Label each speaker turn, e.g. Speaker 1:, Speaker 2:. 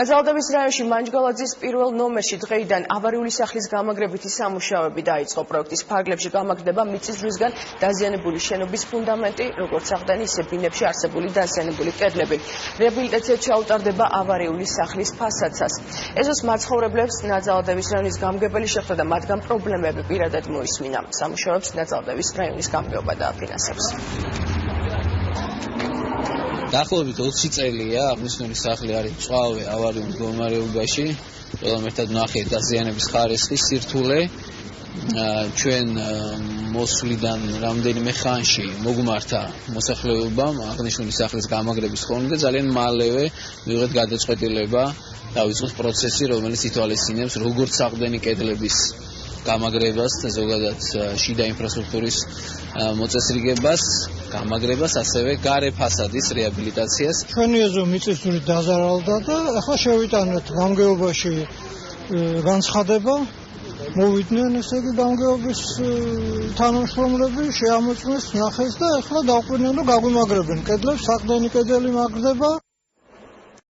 Speaker 1: გაძალადების რაიონში მანჯგალაძის პირველ ნომერში დღეიდან ავარიული სახლის გამაგრებითი სამუშაოები დაიწყო. პროექტის ფარგლებში გამაგრდება მიწისძვრისგან დაზიანებული შენობის ფუნდამენტი, როგორც აღდანი, ისე ბინებში არსებული დაზიანებული კედლები. რეაბილიტაციად ჩაუტარდება ავარიული სახლის ფასადსაც. ეზოს მაცხოვრებლებს ნაძალადების რაიონის გამგებელი შეხვდა და მათგან პრობლემები პირადად მოისმინა. სამუშაოებს ნაძალადების რაიონის გამგეობა დააფინანსებს.
Speaker 2: დაახლოებით 20 წელია აღნიშნული სახლი არის მწვავე ავარიულ მდგომარეობაში. ყველამ ერთად ვნახეთ დაზიანების ხარისხი, სირთულე. ჩვენ მოსვლიდან რამდენიმე ხანში მოგმართა მოსახლეობამ აღნიშნული სახლის გამაგრების ხოლმე და ძალიან მალევე მივიღეთ გადაწყვეტილება დავიწყოთ პროცესი, რომელიც ითვალისწინებს როგორც საყრდენი კედლების გამაგრებას და ზოგადად შიდა ინფრასტრუქტურის მოწესრიგებას, გამაგრებას, ასევე გარე ფასადის რეაბილიტაციას.
Speaker 3: ჩვენი ეზო მიწისძვრით დაზარალდა და ახლა შევიტანეთ გამგეობაში განცხადება. მოვიდნენ ესე იგი გამგეობის თანამშრომლები, შეამოწმეს, ნახეს და ახლა დავყვნენ რომ გაგვიმაგრებენ კედლებს, საყრდენი კედელი მაგრდება.